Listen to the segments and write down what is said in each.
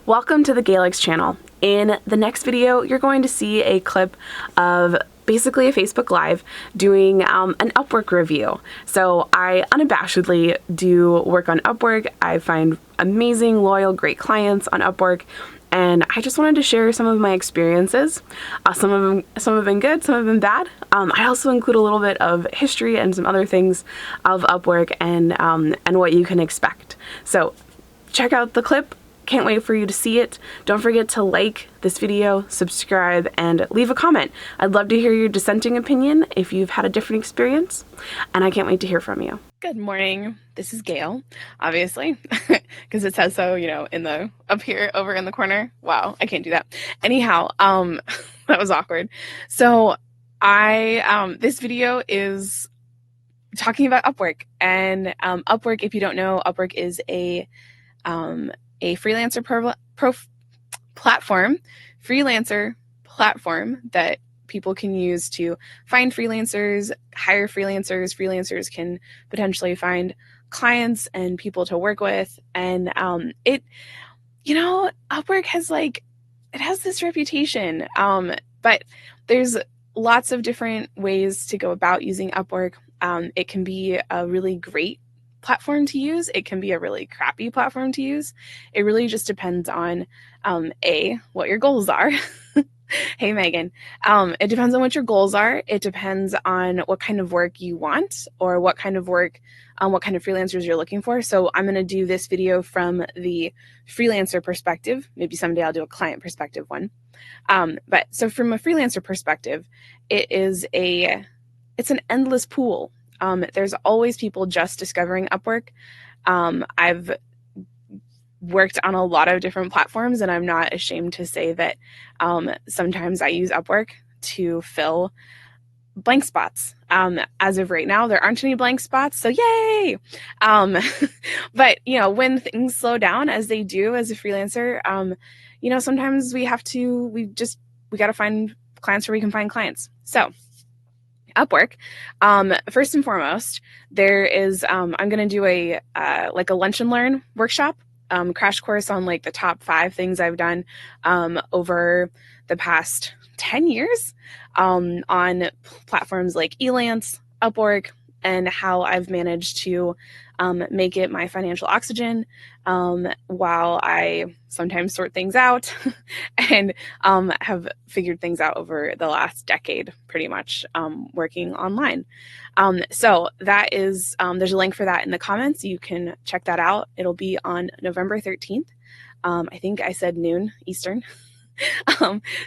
Welcome to the Gael channel. In the next video, you're going to see a clip of basically a Facebook Live doing an Upwork review. So I unabashedly do work on Upwork. I find amazing, loyal, great clients on Upwork, and I just wanted to share some of my experiences. Some have been good, some have been bad. I also include a little bit of history and some other things of Upwork and what you can expect. So check out the clip. Can't wait for you to see it. Don't forget to like this video, subscribe, and leave a comment. I'd love to hear your dissenting opinion if you've had a different experience, and I can't wait to hear from you. Good morning. This is Gail, obviously, because it says so, in the up here over in the corner. Wow, I can't do that. Anyhow, that was awkward. So this video is talking about Upwork, and Upwork, if you don't know, Upwork is a freelancer platform that people can use to find freelancers, hire freelancers. Freelancers can potentially find clients and people to work with. And Upwork has it has this reputation, but there's lots of different ways to go about using Upwork. It can be a really great platform to use. It can be a really crappy platform to use. It really just depends on what your goals are. Hey, Megan. It depends on what your goals are. It depends on what kind of work you want, or what kind of work, what kind of freelancers you're looking for. So I'm going to do this video from the freelancer perspective. Maybe someday I'll do a client perspective one. But so from a freelancer perspective, it's an endless pool. There's always people just discovering Upwork. I've worked on a lot of different platforms, and I'm not ashamed to say that sometimes I use Upwork to fill blank spots. As of right now, there aren't any blank spots, so yay! But when things slow down, as they do as a freelancer, sometimes we got to find clients where we can find clients. So Upwork, first and foremost, there is, I'm going to do a lunch and learn workshop, crash course on the top 5 things I've done, over the past 10 years, on platforms like Elance, Upwork, and how I've managed to make it my financial oxygen, while I sometimes sort things out and have figured things out over the last decade, pretty much, working online. So that is, there's a link for that in the comments. You can check that out. It'll be on November 13th. I think I said noon Eastern.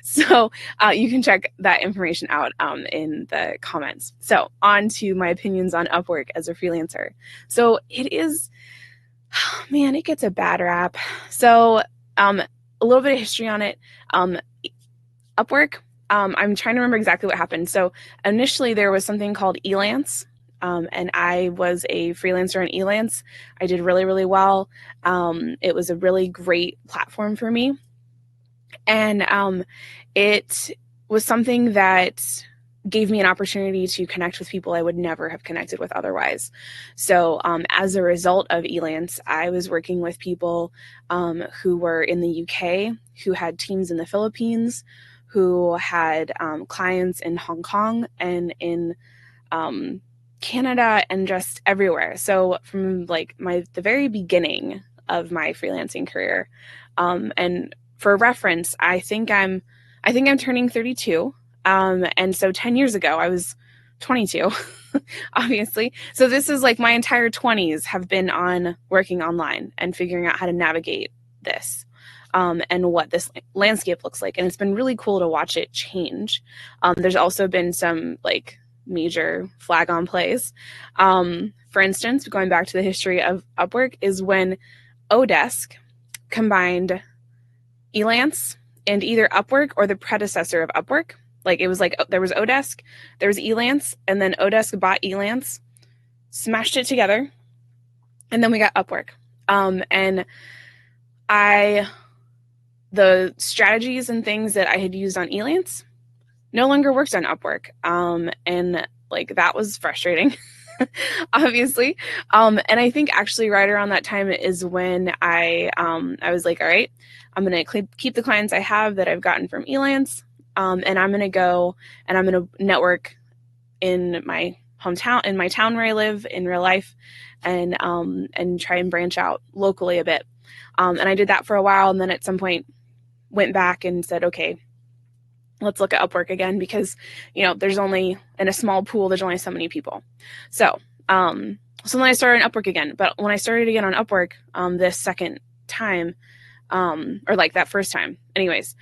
So you can check that information out in the comments. So on to my opinions on Upwork as a freelancer. So it is, man, it gets a bad rap. So a little bit of history on it. Upwork, I'm trying to remember exactly what happened. So initially there was something called Elance. And I was a freelancer on Elance. I did really, really well. It was a really great platform for me. And it was something that gave me an opportunity to connect with people I would never have connected with otherwise. So as a result of Elance, I was working with people who were in the UK, who had teams in the Philippines, who had clients in Hong Kong and in Canada, and just everywhere. So from the very beginning of my freelancing career, and for reference, I think I'm turning 32. And so 10 years ago, I was 22, obviously. So this is my entire 20s have been on working online and figuring out how to navigate this, and what this landscape looks like. And it's been really cool to watch it change. There's also been some major flag on plays. For instance, going back to the history of Upwork, is when Odesk combined Elance and either Upwork or the predecessor of Upwork. It was there was Odesk, there was Elance, and then Odesk bought Elance, smashed it together, and then we got Upwork. And the strategies and things that I had used on Elance no longer worked on Upwork. And that was frustrating. obviously. And I think actually right around that time is when I was like, all right, I'm going to keep the clients I have that I've gotten from Elance, and I'm going to go and I'm going to network in my hometown, in my town where I live in real life, and try and branch out locally a bit. And I did that for a while, and then at some point went back and said, okay, let's look at Upwork again, because, you know, there's only, in a small pool, there's only so many people. So then I started on Upwork again. But when I started again on Upwork, this second time, or like that first time, anyways,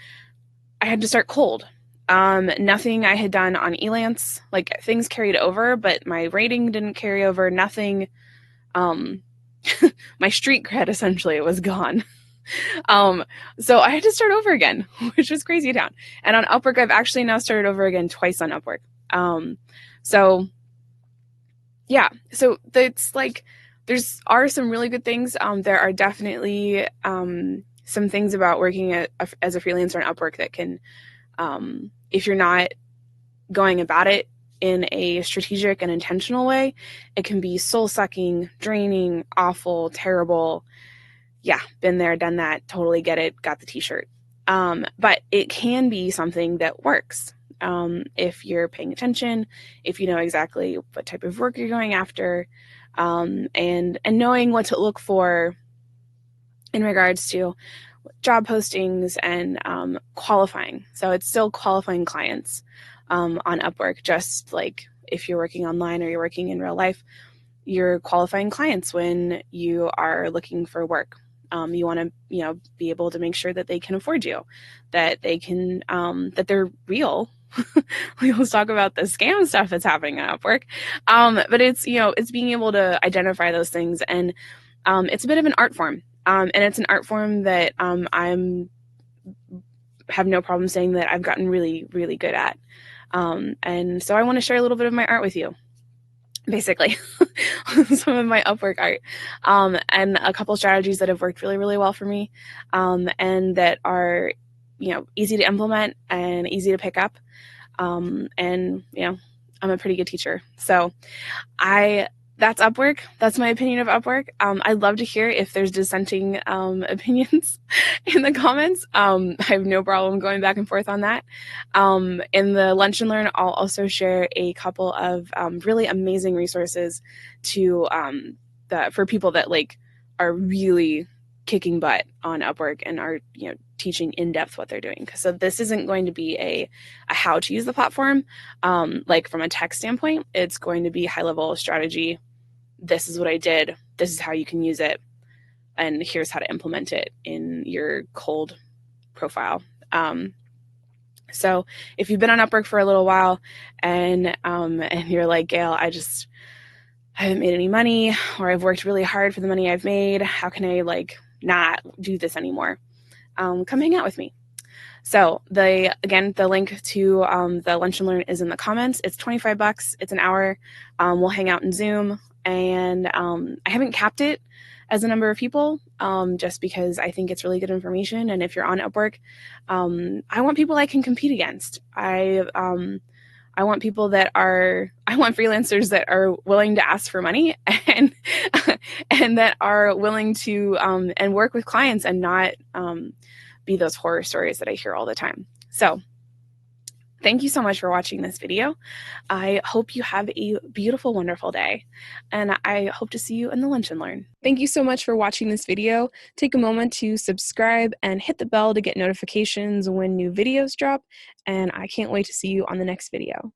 I had to start cold. Nothing I had done on Elance, like things carried over, but my rating didn't carry over, nothing. My street cred essentially was gone. So I had to start over again, which was crazy town. And on Upwork, I've actually now started over again twice on Upwork. So yeah, so it's like, are some really good things. There are definitely some things about working as a freelancer on Upwork that can, if you're not going about it in a strategic and intentional way, it can be soul-sucking, draining, awful, terrible. Yeah, been there, done that, totally get it, got the t-shirt. But it can be something that works. If you're paying attention, if you know exactly what type of work you're going after, and knowing what to look for in regards to job postings and qualifying. So it's still qualifying clients on Upwork, just like if you're working online or you're working in real life, you're qualifying clients when you are looking for work. You want to, you know, be able to make sure that they can afford you, that they can, that they're real. We always talk about the scam stuff that's happening on Upwork, but it's, you know, it's being able to identify those things, and it's a bit of an art form, and it's an art form that have no problem saying that I've gotten really, really good at, and so I want to share a little bit of my art with you. Basically, some of my Upwork art, and a couple strategies that have worked really, really well for me, and that are, you know, easy to implement and easy to pick up. And, you know, I'm a pretty good teacher. So that's Upwork. That's my opinion of Upwork. I'd love to hear if there's dissenting opinions in the comments. I have no problem going back and forth on that. In the Lunch and Learn, I'll also share a couple of really amazing resources to for people that like are really kicking butt on Upwork and are, you know, teaching in depth what they're doing. So this isn't going to be a how to use the platform, like from a tech standpoint. It's going to be high level strategy. This is what I did. This is how you can use it. And here's how to implement it in your cold profile. So if you've been on Upwork for a little while and you're like, Gail, I haven't made any money, or I've worked really hard for the money I've made, how can I like not do this anymore? Come hang out with me. So the link to the Lunch and Learn is in the comments. It's $25. It's an hour. We'll hang out in Zoom, and I haven't capped it as a number of people, just because I think it's really good information. And if you're on Upwork, I want people I can compete against. I want freelancers that are willing to ask for money and and that are willing to and work with clients and not be those horror stories that I hear all the time. So thank you so much for watching this video. I hope you have a beautiful, wonderful day, and I hope to see you in the Lunch and Learn. Thank you so much for watching this video. Take a moment to subscribe and hit the bell to get notifications when new videos drop, and I can't wait to see you on the next video.